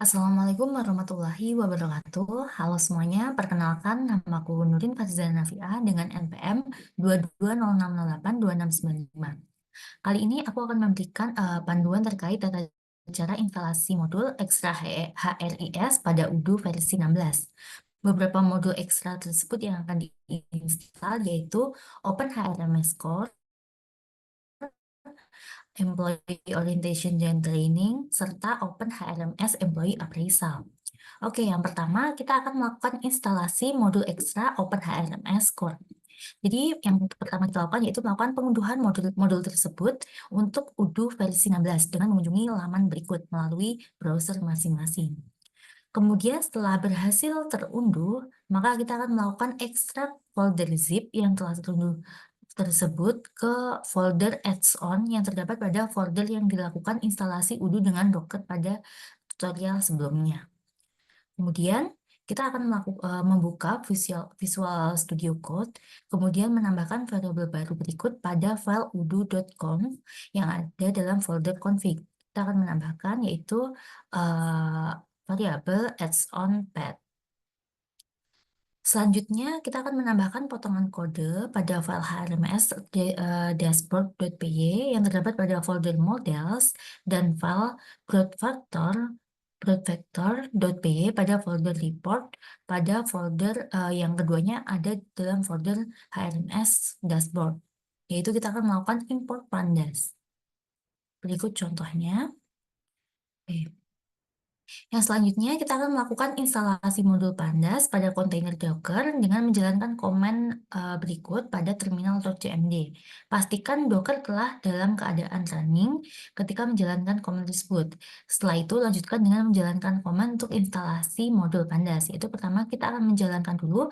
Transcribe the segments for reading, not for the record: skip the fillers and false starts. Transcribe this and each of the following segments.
Assalamualaikum warahmatullahi wabarakatuh. Halo semuanya, perkenalkan namaku Nurin Fazizana Nafiah dengan NPM 2206082695. Kali ini aku akan memberikan panduan terkait tata cara instalasi modul ekstra HRIS pada UDU versi 16. Beberapa modul ekstra tersebut yang akan diinstal yaitu Open HRMS Core, Employee Orientation dan Training, serta Open HRMS Employee Appraisal. Oke, yang pertama kita akan melakukan instalasi modul ekstra Open HRMS Core. Jadi yang pertama kita lakukan yaitu melakukan pengunduhan modul tersebut untuk UDU versi 16 dengan mengunjungi laman berikut melalui browser masing-masing. Kemudian setelah berhasil terunduh, maka kita akan melakukan ekstrak folder zip yang telah terunduh tersebut ke folder add-on yang terdapat pada folder yang dilakukan instalasi UDU dengan Docker pada tutorial sebelumnya. Kemudian kita akan membuka Visual Studio Code, kemudian menambahkan variabel baru berikut pada file udo.conf yang ada dalam folder config. Kita akan menambahkan yaitu variabel adds-on path. Selanjutnya, kita akan menambahkan potongan kode pada file HRMS dashboard.py yang terdapat pada folder models dan file growth factor.py pada folder report pada folder yang keduanya ada dalam folder HRMS dashboard. Yaitu kita akan melakukan import pandas. Berikut contohnya. Yang selanjutnya, kita akan melakukan instalasi modul Pandas pada kontainer Docker dengan menjalankan komen berikut pada terminal.cmd. Pastikan Docker telah dalam keadaan running ketika menjalankan komen tersebut. Setelah itu, lanjutkan dengan menjalankan komen untuk instalasi modul Pandas. Yaitu pertama, kita akan menjalankan dulu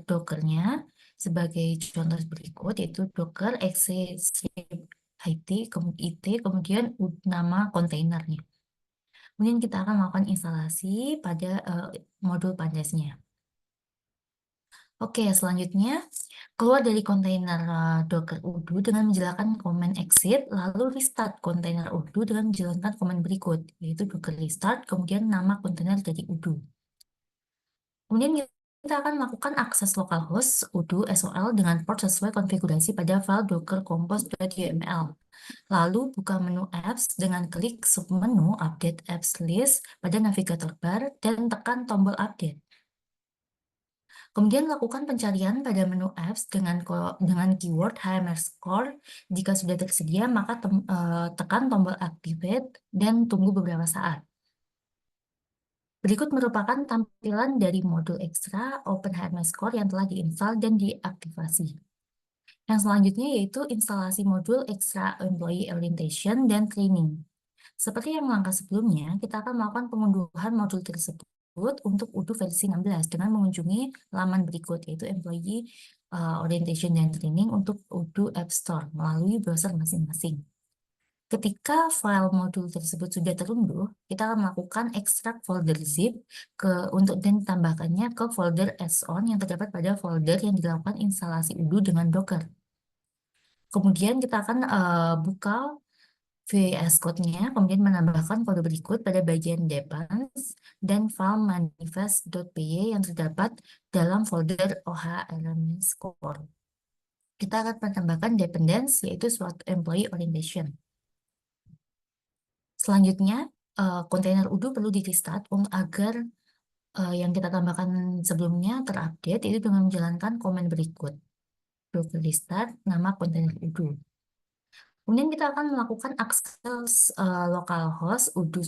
Dockernya sebagai contoh berikut, yaitu Docker exe it, kemudian nama kontainernya. Kemudian kita akan melakukan instalasi pada modul Pandasnya. Oke, selanjutnya keluar dari kontainer Docker UDU dengan menjalankan command exit, lalu restart kontainer UDU dengan menjalankan command berikut, yaitu Docker restart, kemudian nama kontainer dari UDU. Kemudian kita akan melakukan akses localhost UDU SOL dengan port sesuai konfigurasi pada file docker compose.yml. Lalu buka menu apps dengan klik submenu update apps list pada navigator bar dan tekan tombol update. Kemudian lakukan pencarian pada menu apps dengan keyword HMS Core. Jika sudah tersedia, maka tekan tombol activate dan tunggu beberapa saat. Berikut merupakan tampilan dari modul ekstra Open HMS Core yang telah diinstal dan diaktifasi. Yang selanjutnya yaitu instalasi modul ekstra Employee Orientation dan Training. Seperti yang langkah sebelumnya, kita akan melakukan pengunduhan modul tersebut untuk UDU versi 16 dengan mengunjungi laman berikut, yaitu Employee Orientation dan Training untuk UDU App Store melalui browser masing-masing. Ketika file modul tersebut sudah terunduh, kita akan melakukan ekstrak folder zip untuk dan tambahkannya ke folder add-on yang terdapat pada folder yang dilakukan instalasi UDU dengan Docker. Kemudian kita akan buka VS Code-nya, kemudian menambahkan kode berikut pada bagian depends dan file manifest.py yang terdapat dalam folder OHRMS Core. Kita akan menambahkan dependence, yaitu suatu employee orientation. Selanjutnya, kontainer UDU perlu di-restart agar yang kita tambahkan sebelumnya terupdate, yaitu dengan menjalankan komen berikut. Docker restart nama kontainer UDU. Kemudian kita akan melakukan akses localhost UDU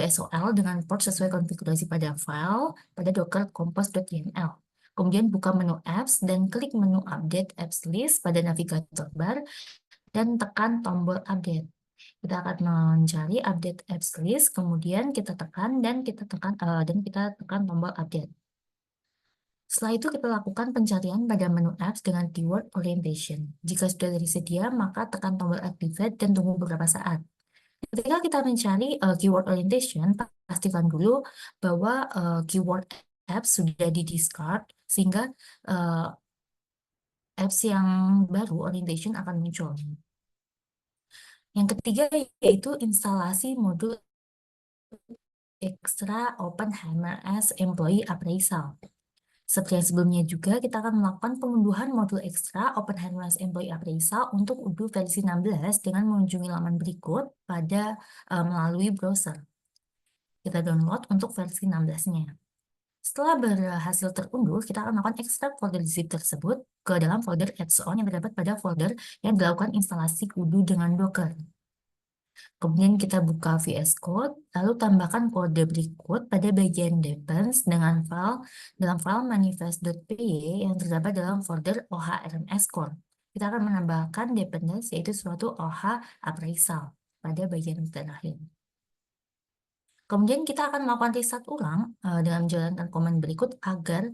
SOL dengan port sesuai konfigurasi pada file pada docker compose.yml. Kemudian buka menu apps dan klik menu update apps list pada navigator bar dan tekan tombol update. Kita akan mencari update apps list, kemudian kita tekan dan kita tekan tombol update. Setelah itu kita lakukan pencarian pada menu apps dengan keyword orientation. Jika sudah tersedia, maka tekan tombol activate dan tunggu beberapa saat. Ketika kita mencari keyword orientation, pastikan dulu bahwa keyword apps sudah di-discard, sehingga apps yang baru orientation akan muncul. Yang ketiga yaitu instalasi modul Extra Open HMRS Employee Appraisal. Seperti yang sebelumnya juga, kita akan melakukan pengunduhan modul ekstra Open HMRS Employee Appraisal untuk UDU versi 16 dengan mengunjungi laman berikut melalui browser. Kita download untuk versi 16-nya. Setelah berhasil terunduh, kita akan melakukan ekstrak folder zip tersebut ke dalam folder add-on yang terdapat pada folder yang dilakukan instalasi UDU dengan Docker. Kemudian kita buka VS Code, lalu tambahkan kode berikut pada bagian depends dalam file manifest.py yang terdapat dalam folder OHRMS core. Kita akan menambahkan dependence yaitu suatu OH appraisal pada bagian terakhir. Kemudian kita akan melakukan restart ulang dengan menjalankan command berikut agar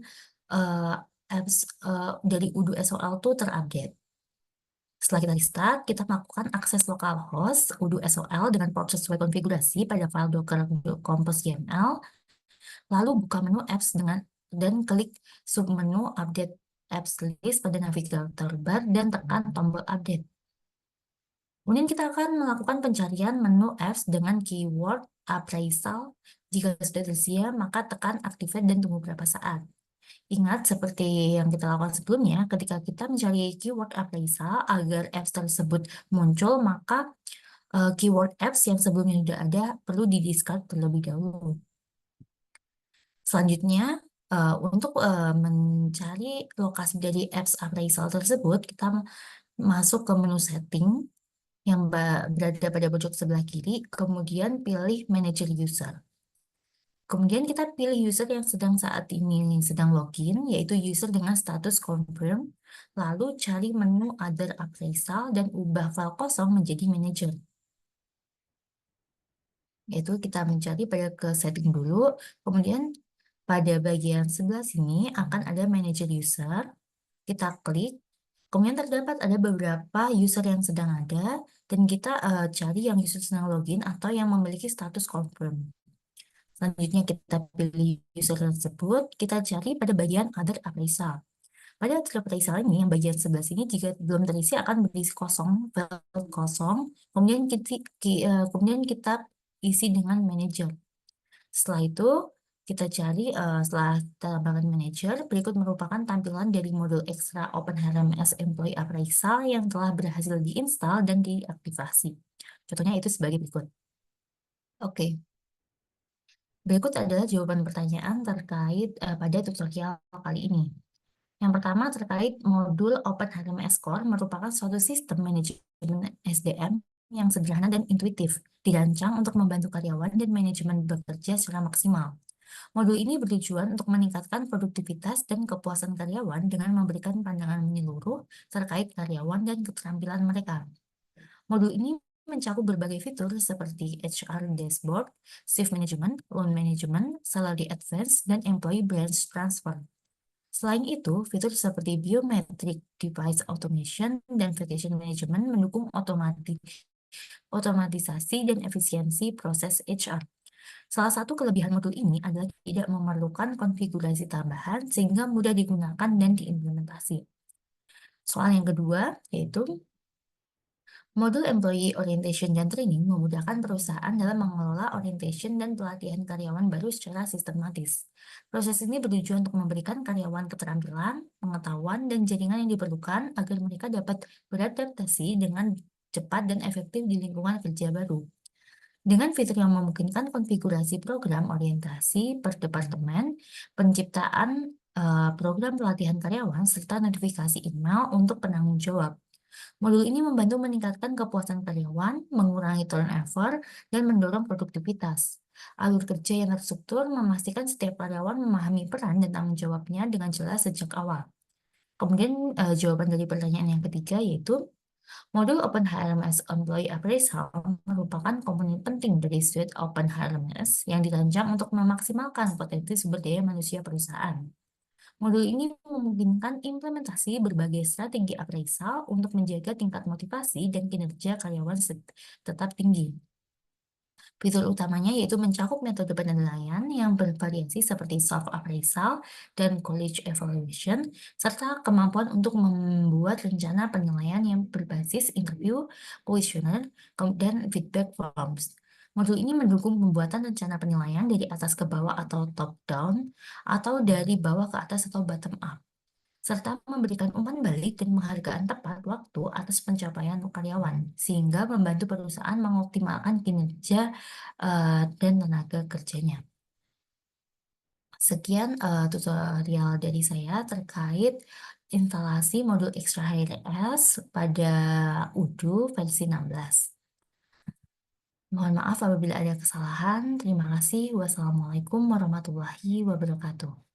apps dari UDU SOL itu terupdate. Setelah kita restart, kita melakukan akses localhost UDU SOL dengan port sesuai konfigurasi pada file docker.compose.yml, lalu buka menu apps dan klik submenu update apps list pada navigator bar dan tekan tombol update. Kemudian kita akan melakukan pencarian menu apps dengan keyword appraisal. Jika sudah tersedia, maka tekan activate dan tunggu beberapa saat. Ingat, seperti yang kita lakukan sebelumnya, ketika kita mencari keyword appraisal agar apps tersebut muncul, maka keyword apps yang sebelumnya sudah ada perlu di-discard terlebih dahulu. Selanjutnya, untuk mencari lokasi dari apps appraisal tersebut, kita masuk ke menu setting yang berada pada pojok sebelah kiri, kemudian pilih Manager User. Kemudian kita pilih user yang saat ini sedang login, yaitu user dengan status confirm, lalu cari menu Other Appraisal dan ubah file kosong menjadi manager. Yaitu kita mencari ke setting dulu, kemudian pada bagian sebelah sini akan ada manager user, kita klik, kemudian terdapat ada beberapa user yang sedang ada, dan kita cari yang user sedang login atau yang memiliki status confirm. Selanjutnya kita pilih user tersebut, kita cari pada bagian Other Appraisal. Pada Other Appraisal ini, yang bagian sebelah sini jika belum terisi akan berisi kosong, file kosong, kemudian kita isi dengan manager. Setelah itu, kita cari, setelah tambahkan manager, berikut merupakan tampilan dari modul ekstra OpenHRMS Employee Appraisal yang telah berhasil diinstal dan diaktifasi. Contohnya itu sebagai berikut. Oke. Berikut adalah jawaban pertanyaan terkait pada tutorial kali ini. Yang pertama terkait modul OpenHRMS Core merupakan suatu sistem manajemen SDM yang sederhana dan intuitif, dirancang untuk membantu karyawan dan manajemen bekerja secara maksimal. Modul ini bertujuan untuk meningkatkan produktivitas dan kepuasan karyawan dengan memberikan pandangan menyeluruh terkait karyawan dan keterampilan mereka. Modul ini mencakup berbagai fitur seperti HR Dashboard, Shift Management, Loan Management, Salary Advance, dan Employee Branch Transfer. Selain itu, fitur seperti Biometric Device Automation dan Vacation Management mendukung otomatisasi dan efisiensi proses HR. Salah satu kelebihan modul ini adalah tidak memerlukan konfigurasi tambahan sehingga mudah digunakan dan diimplementasi. Soal yang kedua yaitu modul Employee Orientation dan Training memudahkan perusahaan dalam mengelola orientation dan pelatihan karyawan baru secara sistematis. Proses ini bertujuan untuk memberikan karyawan keterampilan, pengetahuan, dan jaringan yang diperlukan agar mereka dapat beradaptasi dengan cepat dan efektif di lingkungan kerja baru. Dengan fitur yang memungkinkan konfigurasi program orientasi per departemen, penciptaan program pelatihan karyawan, serta notifikasi email untuk penanggung jawab. Modul ini membantu meningkatkan kepuasan karyawan, mengurangi turnover, dan mendorong produktivitas. Alur kerja yang terstruktur memastikan setiap karyawan memahami peran dan tanggung jawabnya dengan jelas sejak awal. Kemudian jawaban dari pertanyaan yang ketiga yaitu, modul OpenHRMS Employee Appraisal merupakan komponen penting dari suite OpenHRMS yang dirancang untuk memaksimalkan potensi sumber daya manusia perusahaan. Modul ini memungkinkan implementasi berbagai strategi appraisal untuk menjaga tingkat motivasi dan kinerja karyawan tetap tinggi. Fitur utamanya yaitu mencakup metode penilaian yang bervariasi seperti self-appraisal dan college evaluation, serta kemampuan untuk membuat rencana penilaian yang berbasis interview, questionnaire, dan feedback forms. Modul ini mendukung pembuatan rencana penilaian dari atas ke bawah atau top down, atau dari bawah ke atas atau bottom up, serta memberikan umpan balik dan penghargaan tepat waktu atas pencapaian karyawan, sehingga membantu perusahaan mengoptimalkan kinerja dan tenaga kerjanya. Sekian tutorial dari saya terkait instalasi modul Extra HRS pada Udo versi 16. Mohon maaf apabila ada kesalahan. Terima kasih. Wassalamualaikum warahmatullahi wabarakatuh.